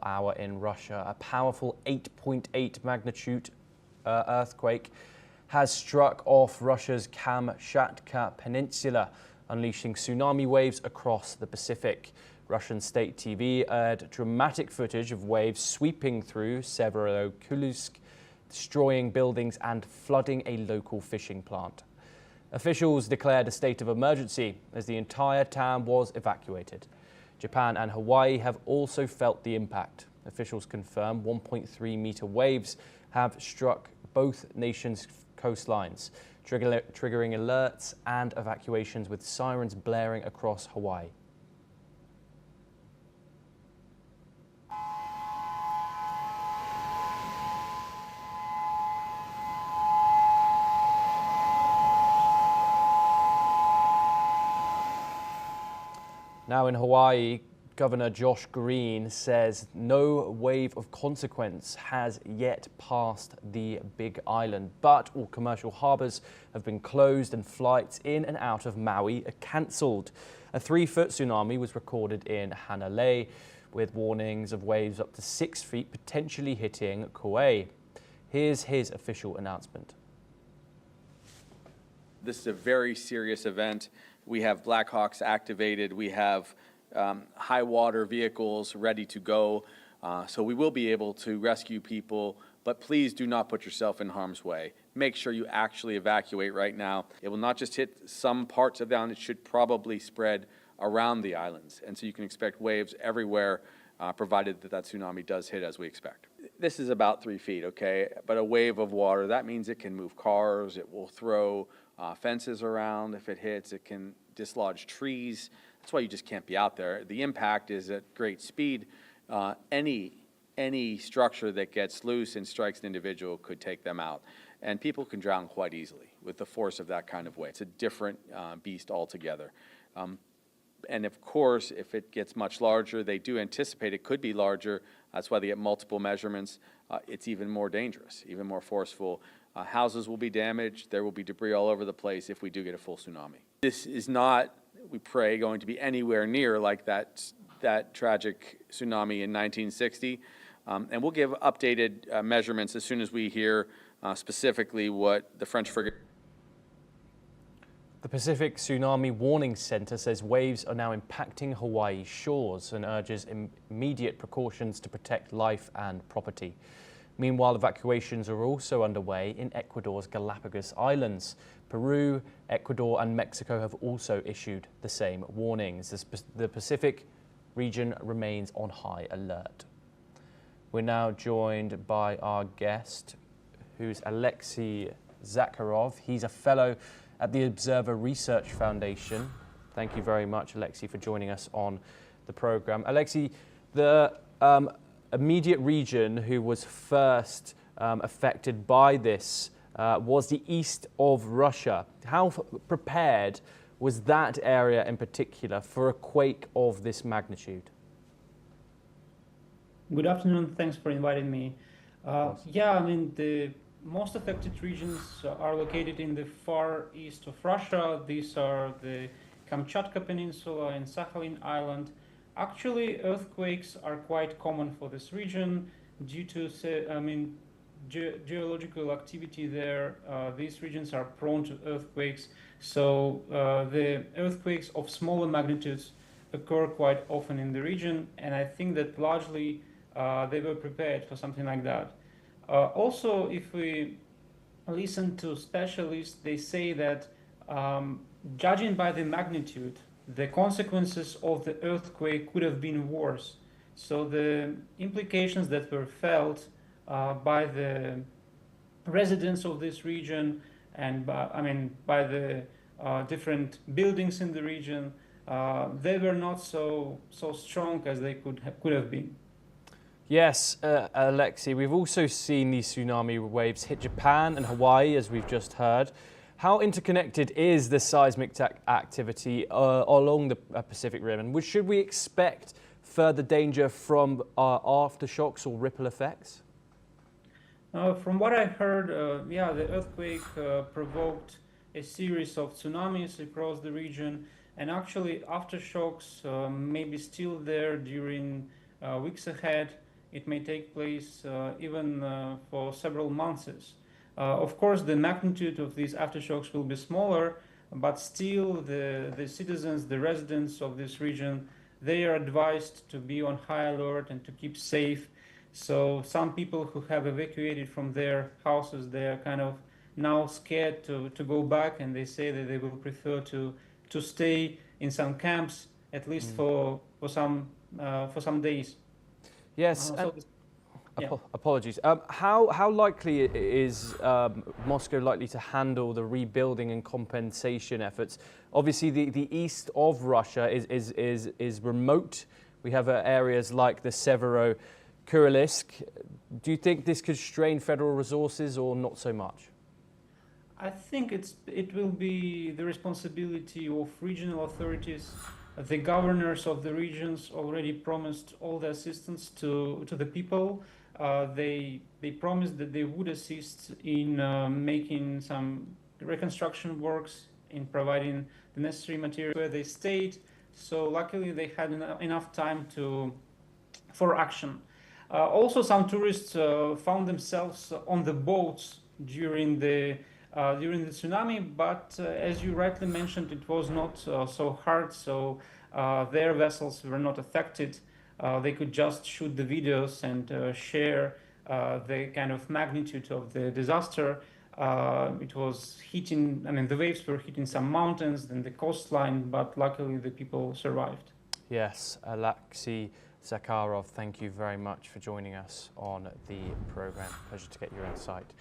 hour in Russia. A powerful 8.8 magnitude earthquake has struck off Russia's Kamchatka Peninsula, unleashing tsunami waves across the Pacific. Russian state TV aired dramatic footage of waves sweeping through Severo-Kurilsk, destroying buildings and flooding a local fishing plant. Officials declared a state of emergency as the entire town was evacuated. Japan and Hawaii have also felt the impact. Officials confirm 1.3-meter waves have struck both nations' coastlines, triggering alerts and evacuations with sirens blaring across Hawaii. Now in Hawaii, Governor Josh Green says no wave of consequence has yet passed the Big Island, but all commercial harbours have been closed and flights in and out of Maui are cancelled. A 3-foot tsunami was recorded in Hanalei, with warnings of waves up to 6 feet potentially hitting Kauai. Here's his official announcement. This is a very serious event. We have Black Hawks activated. We have high water vehicles ready to go. So we will be able to rescue people, but please do not put yourself in harm's way. Make sure you actually evacuate right now. It will not just hit some parts of the island, it should probably spread around the islands. And so you can expect waves everywhere, provided that that tsunami does hit as we expect. This is about 3 feet, okay? But a wave of water, that means it can move cars, it will throw fences around. If it hits, it can dislodge trees. That's why you just can't be out there. The impact is at great speed. Any structure that gets loose and strikes an individual could take them out. And people can drown quite easily with the force of that kind of wave. It's a different beast altogether. And of course, if it gets much larger, they do anticipate it could be larger. That's why they get multiple measurements. It's even more dangerous, even more forceful. Houses will be damaged. There will be debris all over the place if we do get a full tsunami. This is not, we pray, going to be anywhere near like that tragic tsunami in 1960. And we'll give updated measurements as soon as we hear specifically what the French frigate. The Pacific Tsunami Warning Center says waves are now impacting Hawaii's shores and urges immediate precautions to protect life and property. Meanwhile, evacuations are also underway in Ecuador's Galapagos Islands. Peru, Ecuador and Mexico have also issued the same warnings. The Pacific region remains on high alert. We're now joined by our guest, who's Alexei Zakharov. He's a fellow at the Observer Research Foundation. Thank you very much, Alexei, for joining us on the program. Alexei, the immediate region who was first affected by this was the east of Russia. How prepared was that area in particular for a quake of this magnitude? Good afternoon, thanks for inviting me. Yeah, I mean, the most affected regions are located in the far east of Russia. These are the Kamchatka Peninsula and Sakhalin Island. Actually, earthquakes are quite common for this region due to, geological activity there. These regions are prone to earthquakes, so the earthquakes of smaller magnitudes occur quite often in the region, and I think that largely they were prepared for something like that. Also, if we listen to specialists, they say that judging by the magnitude, the consequences of the earthquake could have been worse. So the implications that were felt by the residents of this region and by the different buildings in the region, they were not so strong as they could have been. Yes, Alexei, we've also seen these tsunami waves hit Japan and Hawaii, as we've just heard. How interconnected is the seismic activity along the Pacific Rim, and should we expect further danger from aftershocks or ripple effects? From what I heard, the earthquake provoked a series of tsunamis across the region, and actually aftershocks may be still there during weeks ahead. It may take place even for several months. Of course, the magnitude of these aftershocks will be smaller, but still the citizens, the residents of this region, they are advised to be on high alert and to keep safe. So some people who have evacuated from their houses, they are kind of now scared to go back, and they say that they will prefer to stay in some camps, at least for some days. Yes. So yeah. Apologies. How likely is Moscow likely to handle the rebuilding and compensation efforts? Obviously, the east of Russia is remote. We have areas like the Severo-Kurilsk. Do you think this could strain federal resources or not so much? I think it will be the responsibility of regional authorities. The governors of the regions already promised all the assistance to the people. They promised that they would assist in making some reconstruction works, in providing the necessary material where they stayed. So luckily they had enough time for action. Also, some tourists found themselves on the boats during the tsunami, but as you rightly mentioned, it was not so hard, so their vessels were not affected. They could just shoot the videos and share the kind of magnitude of the disaster. It was hitting, I mean, the waves were hitting some mountains, then the coastline, but luckily the people survived. Yes, Alexei Zakharov, thank you very much for joining us on the program. Pleasure to get your insight.